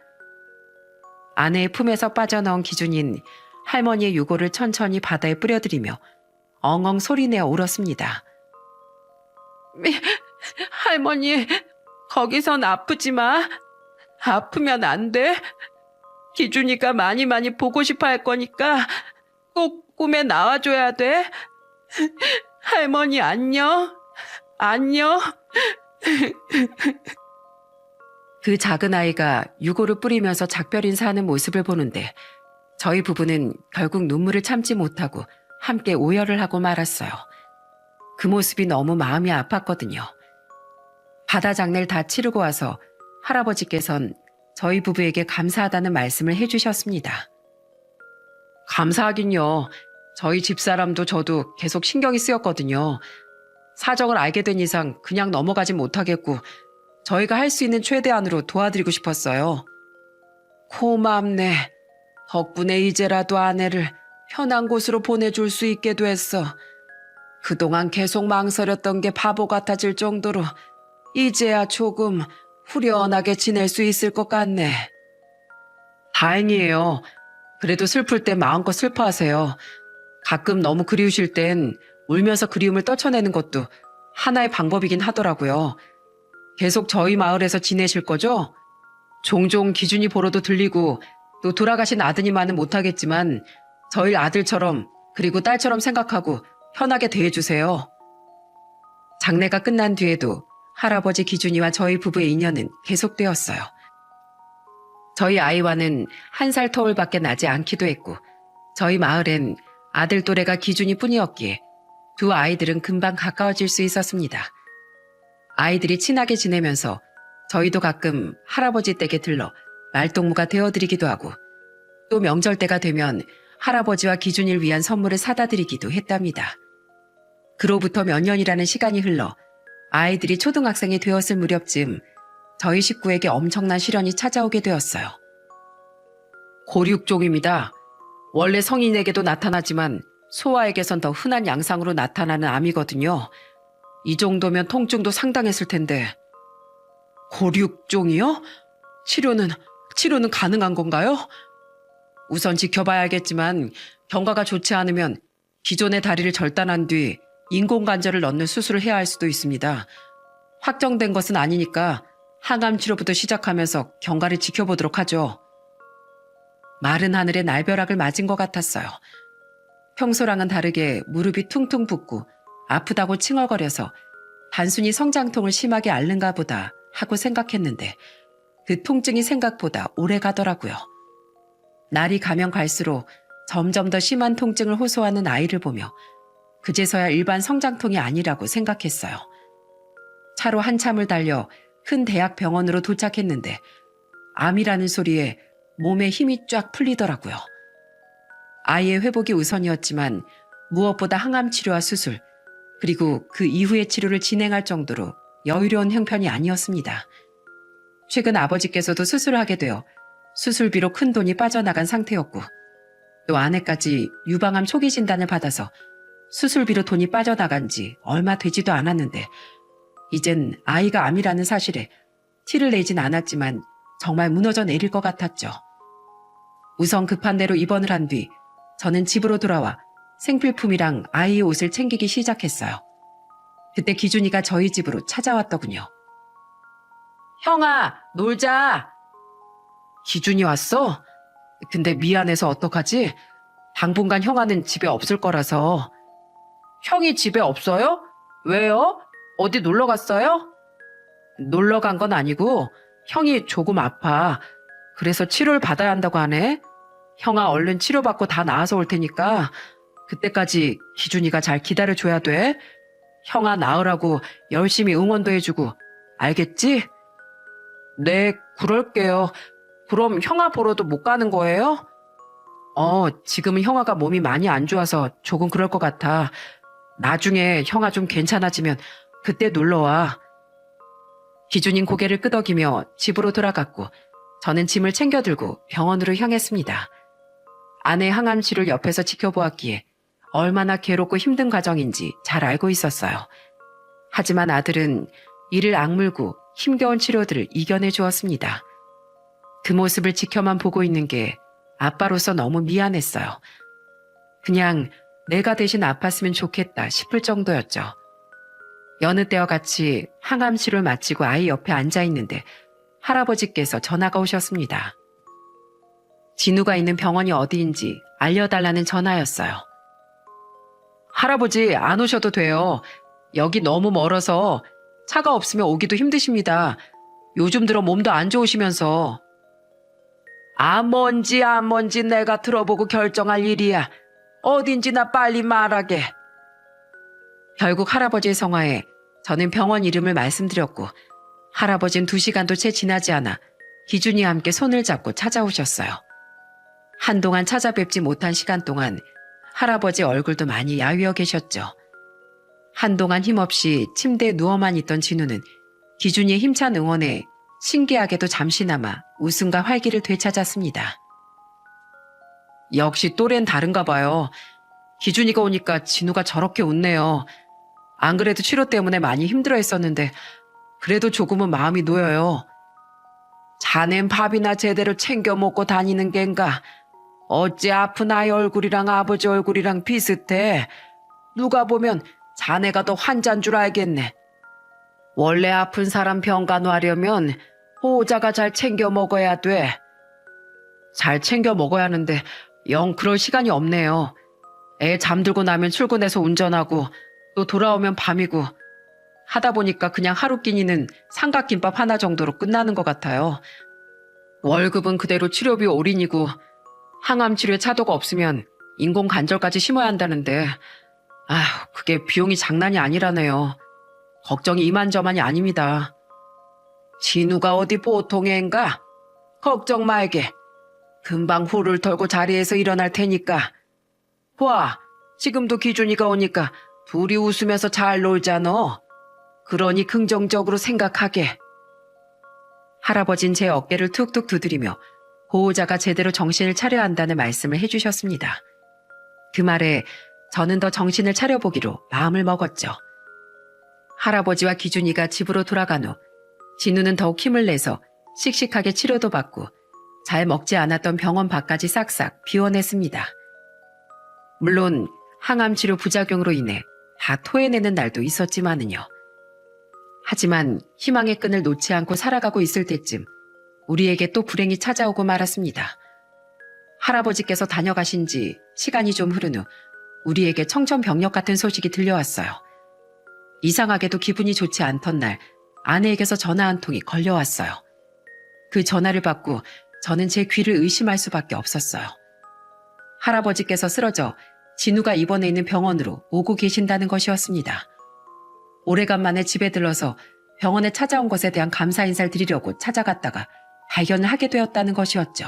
Speaker 1: 아내의 품에서 빠져나온 기준인 할머니의 유골을 천천히 바다에 뿌려들이며 엉엉 소리내어 울었습니다.
Speaker 2: 할머니, 거기선 아프지 마. 아프면 안 돼. 기준이가 많이 보고 싶어 할 거니까 꼭 꿈에 나와줘야 돼. 할머니 안녕. 안녕.
Speaker 1: 그 작은 아이가 유골을 뿌리면서 작별 인사하는 모습을 보는데 저희 부부는 결국 눈물을 참지 못하고 함께 오열을 하고 말았어요. 그 모습이 너무 마음이 아팠거든요. 바다 장례를 다 치르고 와서 할아버지께선 저희 부부에게 감사하다는 말씀을 해주셨습니다. 감사하긴요. 저희 집사람도 저도 계속 신경이 쓰였거든요. 사정을 알게 된 이상 그냥 넘어가진 못하겠고 저희가 할 수 있는 최대한으로 도와드리고 싶었어요. 고맙네. 덕분에 이제라도 아내를 편한 곳으로 보내줄 수 있게 됐어. 그동안 계속 망설였던 게 바보 같아질 정도로 이제야 조금 후련하게 지낼 수 있을 것 같네. 다행이에요. 그래도 슬플 때 마음껏 슬퍼하세요. 가끔 너무 그리우실 땐 울면서 그리움을 떨쳐내는 것도 하나의 방법이긴 하더라고요. 계속 저희 마을에서 지내실 거죠? 종종 기준이 보러도 들리고 또 돌아가신 아드님만은 못하겠지만 저희 아들처럼 그리고 딸처럼 생각하고 편하게 대해주세요. 장례가 끝난 뒤에도 할아버지 기준이와 저희 부부의 인연은 계속되었어요. 저희 아이와는 1살 터울밖에 나지 않기도 했고 저희 마을엔 아들 또래가 기준이 뿐이었기에 두 아이들은 금방 가까워질 수 있었습니다. 아이들이 친하게 지내면서 저희도 가끔 할아버지 댁에 들러 말동무가 되어드리기도 하고 또 명절 때가 되면 할아버지와 기준이를 위한 선물을 사다 드리기도 했답니다. 그로부터 몇 년이라는 시간이 흘러 아이들이 초등학생이 되었을 무렵쯤 저희 식구에게 엄청난 시련이 찾아오게 되었어요. 고륙종입니다. 원래 성인에게도 나타나지만 소아에게선 더 흔한 양상으로 나타나는 암이거든요. 이 정도면 통증도 상당했을 텐데. 고륙종이요? 치료는 가능한 건가요? 우선 지켜봐야겠지만 경과가 좋지 않으면 기존의 다리를 절단한 뒤 인공관절을 넣는 수술을 해야 할 수도 있습니다. 확정된 것은 아니니까 항암 치료부터 시작하면서 경과를 지켜보도록 하죠. 마른 하늘에 날벼락을 맞은 것 같았어요. 평소랑은 다르게 무릎이 퉁퉁 붓고 아프다고 칭얼거려서 단순히 성장통을 심하게 앓는가 보다 하고 생각했는데 그 통증이 생각보다 오래 가더라고요. 날이 가면 갈수록 점점 더 심한 통증을 호소하는 아이를 보며 그제서야 일반 성장통이 아니라고 생각했어요. 차로 한참을 달려 큰 대학 병원으로 도착했는데 암이라는 소리에 몸에 힘이 쫙 풀리더라고요. 아이의 회복이 우선이었지만 무엇보다 항암 치료와 수술, 그리고 그 이후의 치료를 진행할 정도로 여유로운 형편이 아니었습니다. 최근 아버지께서도 수술을 하게 되어 수술비로 큰 돈이 빠져나간 상태였고 또 아내까지 유방암 초기 진단을 받아서 수술비로 돈이 빠져나간 지 얼마 되지도 않았는데 이젠 아이가 암이라는 사실에 티를 내진 않았지만 정말 무너져 내릴 것 같았죠. 우선 급한 대로 입원을 한 뒤 저는 집으로 돌아와 생필품이랑 아이의 옷을 챙기기 시작했어요. 그때 기준이가 저희 집으로 찾아왔더군요. 형아, 놀자. 기준이 왔어? 근데 미안해서 어떡하지? 당분간 형아는 집에 없을 거라서. 형이 집에 없어요? 왜요? 어디 놀러 갔어요? 놀러 간 건 아니고 형이 조금 아파. 그래서 치료를 받아야 한다고 하네. 형아 얼른 치료받고 다 나아서 올 테니까
Speaker 2: 그때까지 기준이가 잘 기다려줘야 돼. 형아 나으라고 열심히 응원도 해주고, 알겠지? 네, 그럴게요. 그럼 형아 보러도 못 가는 거예요? 지금은 형아가 몸이 많이 안 좋아서 조금 그럴 것 같아. 나중에 형아 좀 괜찮아지면 그때 놀러와. 기준인 고개를 끄덕이며 집으로 돌아갔고 저는 짐을 챙겨 들고 병원으로 향했습니다. 아내 항암치를 옆에서 지켜보았기에 얼마나 괴롭고 힘든 과정인지 잘 알고 있었어요. 하지만 아들은 이를 악물고 힘겨운 치료들을 이겨내 주었습니다. 그 모습을 지켜만 보고 있는 게 아빠로서 너무 미안했어요. 그냥 내가 대신 아팠으면 좋겠다 싶을 정도였죠. 여느 때와 같이 항암 치료를 마치고 아이 옆에 앉아 있는데 할아버지께서 전화가 오셨습니다. 진우가 있는 병원이 어디인지 알려달라는 전화였어요. 할아버지 안 오셔도 돼요. 여기 너무 멀어서 차가 없으면 오기도 힘드십니다. 요즘 들어 몸도 안 좋으시면서. 안 뭔지 내가 들어보고 결정할 일이야. 어딘지나 빨리 말하게. 결국 할아버지의 성화에 저는 병원 이름을 말씀드렸고 할아버지는 2시간도 채 지나지 않아 기준이와 함께 손을 잡고 찾아오셨어요. 한동안 찾아뵙지 못한 시간 동안 할아버지 얼굴도 많이 야위어 계셨죠. 한동안 힘없이 침대에 누워만 있던 진우는 기준이의 힘찬 응원에 신기하게도 잠시나마 웃음과 활기를 되찾았습니다. 역시 또래는 다른가 봐요. 기준이가 오니까 진우가 저렇게 웃네요. 안 그래도 치료 때문에 많이 힘들어했었는데 그래도 조금은 마음이 놓여요. 자넨 밥이나 제대로 챙겨 먹고 다니는 겐가? 어째 아픈 아이 얼굴이랑 아버지 얼굴이랑 비슷해? 누가 보면 자네가 더 환자인 줄 알겠네. 원래 아픈 사람 병간호하려면 보호자가 잘 챙겨 먹어야 돼. 잘 챙겨 먹어야 하는데 영 그럴 시간이 없네요. 애 잠들고 나면 출근해서 운전하고 또 돌아오면 밤이고 하다 보니까 그냥 하루 끼니는 삼각김밥 하나 정도로 끝나는 것 같아요. 월급은 그대로 치료비 올인이고 항암 치료에 차도가 없으면 인공 관절까지 심어야 한다는데 그게 비용이 장난이 아니라네요. 걱정이 이만저만이 아닙니다. 진우가 어디 보통 애인가? 걱정 말게. 금방 후를 털고 자리에서 일어날 테니까. 봐, 지금도 기준이가 오니까 둘이 웃으면서 잘 놀잖아. 그러니 긍정적으로 생각하게. 할아버진 제 어깨를 툭툭 두드리며 보호자가 제대로 정신을 차려야 한다는 말씀을 해주셨습니다. 그 말에 저는 더 정신을 차려보기로 마음을 먹었죠. 할아버지와 기준이가 집으로 돌아간 후 진우는 더욱 힘을 내서 씩씩하게 치료도 받고 잘 먹지 않았던 병원 밥까지 싹싹 비워냈습니다. 물론 항암 치료 부작용으로 인해 다 토해내는 날도 있었지만은요. 하지만 희망의 끈을 놓지 않고 살아가고 있을 때쯤 우리에게 또 불행이 찾아오고 말았습니다. 할아버지께서 다녀가신 지 시간이 좀 흐른 후 우리에게 청천벽력 같은 소식이 들려왔어요. 이상하게도 기분이 좋지 않던 날 아내에게서 전화 한 통이 걸려왔어요. 그 전화를 받고 저는 제 귀를 의심할 수밖에 없었어요. 할아버지께서 쓰러져 진우가 입원해 있는 병원으로 오고 계신다는 것이었습니다. 오래간만에 집에 들러서 병원에 찾아온 것에 대한 감사 인사를 드리려고 찾아갔다가 발견을 하게 되었다는 것이었죠.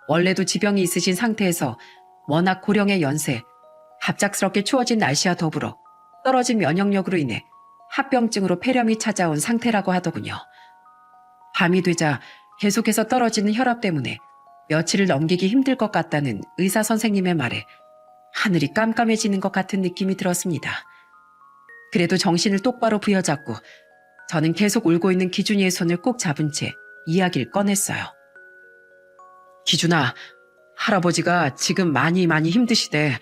Speaker 2: 원래도 지병이 있으신 상태에서 워낙 고령의 연세, 갑작스럽게 추워진 날씨와 더불어 떨어진 면역력으로 인해 합병증으로 폐렴이 찾아온 상태라고 하더군요. 밤이 되자 계속해서 떨어지는 혈압 때문에 며칠을 넘기기 힘들 것 같다는 의사 선생님의 말에 하늘이 깜깜해지는 것 같은 느낌이 들었습니다. 그래도 정신을 똑바로 부여잡고 저는 계속 울고 있는 기준이의 손을 꼭 잡은 채 이야기를 꺼냈어요. 기준아, 할아버지가 지금 많이 힘드시대.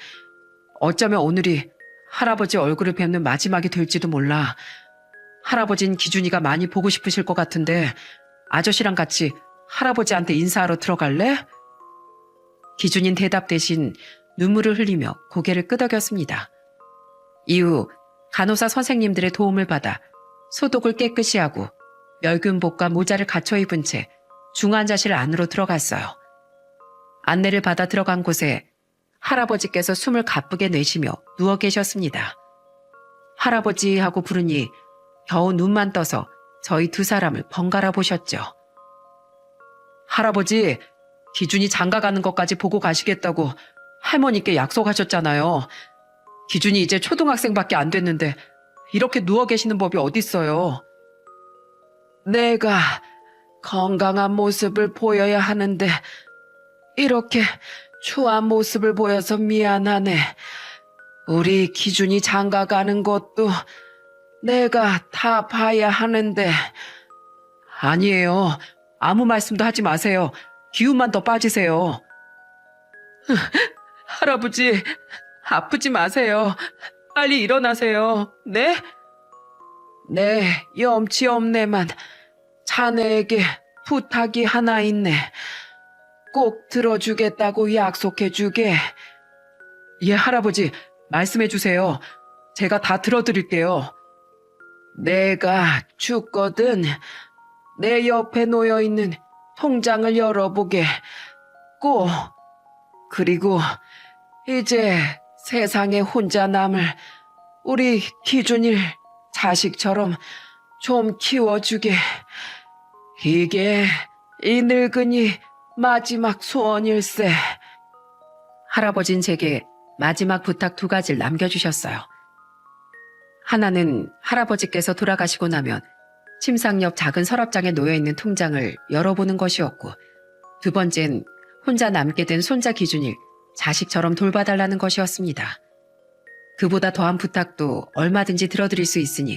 Speaker 2: 어쩌면 오늘이 할아버지 얼굴을 뵙는 마지막이 될지도 몰라. 할아버진 기준이가 많이 보고 싶으실 것 같은데 아저씨랑 같이 할아버지한테 인사하러 들어갈래? 기준인 대답 대신 눈물을 흘리며 고개를 끄덕였습니다. 이후 간호사 선생님들의 도움을 받아 소독을 깨끗이 하고 멸균복과 모자를 갖춰 입은 채 중환자실 안으로 들어갔어요. 안내를 받아 들어간 곳에
Speaker 1: 할아버지께서 숨을 가쁘게 내쉬며 누워 계셨습니다. 할아버지 하고 부르니 겨우 눈만 떠서 저희 두 사람을 번갈아 보셨죠.
Speaker 2: 할아버지, 기준이 장가 가는 것까지 보고 가시겠다고 할머니께 약속하셨잖아요. 기준이 이제 초등학생밖에 안 됐는데 이렇게 누워 계시는 법이 어딨어요. 내가 건강한 모습을 보여야 하는데 이렇게 추한 모습을 보여서 미안하네. 우리 기준이 장가 가는 것도 내가 다 봐야 하는데. 아니에요. 아무 말씀도 하지 마세요. 기운만 더 빠지세요. 할아버지, 아프지 마세요. 빨리 일어나세요. 네? 네, 염치 없네만 자네에게 부탁이 하나 있네. 꼭 들어주겠다고 약속해주게. 예, 할아버지, 말씀해주세요. 제가 다 들어드릴게요. 내가 죽거든 내 옆에 놓여있는 통장을 열어보게. 꼭. 그리고 이제 세상에 혼자 남을 우리 기준일 자식처럼 좀 키워주게. 이게 이 늙은이 마지막 소원일세.
Speaker 1: 할아버진 제게 마지막 부탁 두 가지를 남겨주셨어요. 하나는 할아버지께서 돌아가시고 나면 침상 옆 작은 서랍장에 놓여있는 통장을 열어보는 것이었고, 두 번째는 혼자 남게 된 손자 기준일 자식처럼 돌봐달라는 것이었습니다. 그보다 더한 부탁도 얼마든지 들어드릴 수 있으니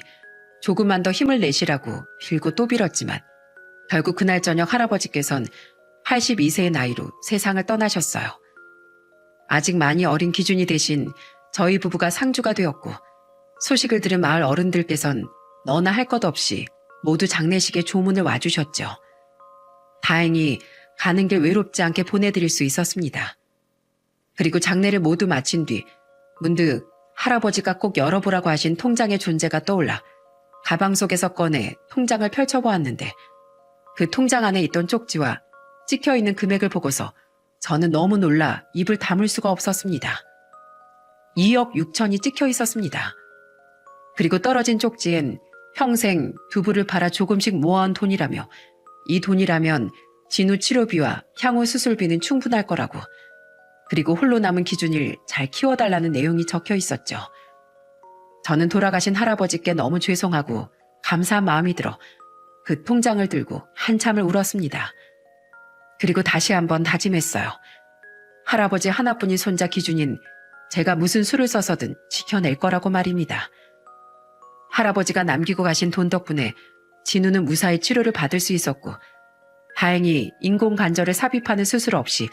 Speaker 1: 조금만 더 힘을 내시라고 빌고 또 빌었지만 결국 그날 저녁 할아버지께선 82세의 나이로 세상을 떠나셨어요. 아직 많이 어린 기준이 대신 저희 부부가 상주가 되었고, 소식을 들은 마을 어른들께선 너나 할 것 없이 모두 장례식에 조문을 와주셨죠. 다행히 가는 길 외롭지 않게 보내드릴 수 있었습니다. 그리고 장례를 모두 마친 뒤 문득 할아버지가 꼭 열어보라고 하신 통장의 존재가 떠올라 가방 속에서 꺼내 통장을 펼쳐보았는데, 그 통장 안에 있던 쪽지와 찍혀있는 금액을 보고서 저는 너무 놀라 입을 다물 수가 없었습니다. 2억 6천이 찍혀 있었습니다. 그리고 떨어진 쪽지엔 평생 두부를 팔아 조금씩 모아온 돈이라며, 이 돈이라면 진우 치료비와 향후 수술비는 충분할 거라고, 그리고 홀로 남은 기준일 잘 키워달라는 내용이 적혀 있었죠. 저는 돌아가신 할아버지께 너무 죄송하고 감사한 마음이 들어 그 통장을 들고 한참을 울었습니다. 그리고 다시 한번 다짐했어요. 할아버지 하나뿐인 손자 기준인 제가 무슨 수를 써서든 지켜낼 거라고 말입니다. 할아버지가 남기고 가신 돈 덕분에 진우는 무사히 치료를 받을 수 있었고, 다행히 인공관절을 삽입하는 수술 없이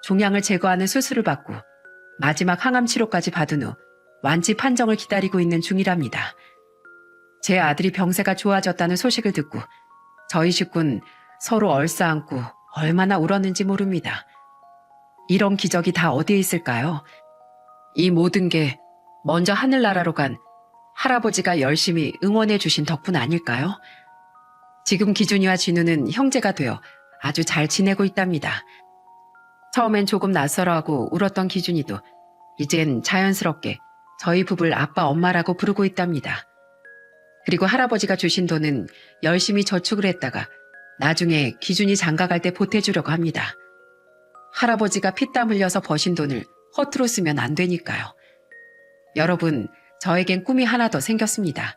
Speaker 1: 종양을 제거하는 수술을 받고 마지막 항암 치료까지 받은 후 완치 판정을 기다리고 있는 중이랍니다. 제 아들이 병세가 좋아졌다는 소식을 듣고 저희 식구는 서로 얼싸안고 얼마나 울었는지 모릅니다. 이런 기적이 다 어디에 있을까요? 이 모든 게 먼저 하늘나라로 간 할아버지가 열심히 응원해 주신 덕분 아닐까요? 지금 기준이와 진우는 형제가 되어 아주 잘 지내고 있답니다. 처음엔 조금 낯설어하고 울었던 기준이도 이젠 자연스럽게 저희 부부를 아빠 엄마라고 부르고 있답니다. 그리고 할아버지가 주신 돈은 열심히 저축을 했다가 나중에 기준이 장가갈 때 보태주려고 합니다. 할아버지가 피땀 흘려서 버신 돈을 허투루 쓰면 안 되니까요. 여러분, 저에겐 꿈이 하나 더 생겼습니다.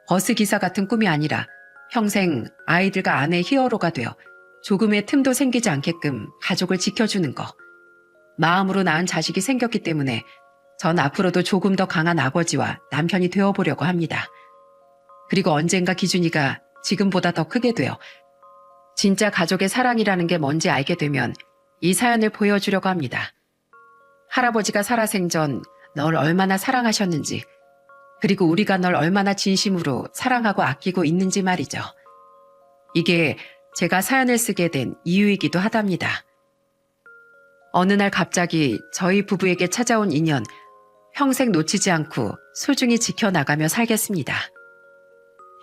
Speaker 1: 버스기사 같은 꿈이 아니라 평생 아이들과 아내의 히어로가 되어 조금의 틈도 생기지 않게끔 가족을 지켜주는 거. 마음으로 낳은 자식이 생겼기 때문에 전 앞으로도 조금 더 강한 아버지와 남편이 되어보려고 합니다. 그리고 언젠가 기준이가 지금보다 더 크게 되어 진짜 가족의 사랑이라는 게 뭔지 알게 되면 이 사연을 보여주려고 합니다. 할아버지가 살아생전 널 얼마나 사랑하셨는지, 그리고 우리가 널 얼마나 진심으로 사랑하고 아끼고 있는지 말이죠. 이게 제가 사연을 쓰게 된 이유이기도 하답니다. 어느 날 갑자기 저희 부부에게 찾아온 인연, 평생 놓치지 않고 소중히 지켜나가며 살겠습니다.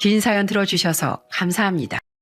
Speaker 1: 긴 사연 들어주셔서 감사합니다.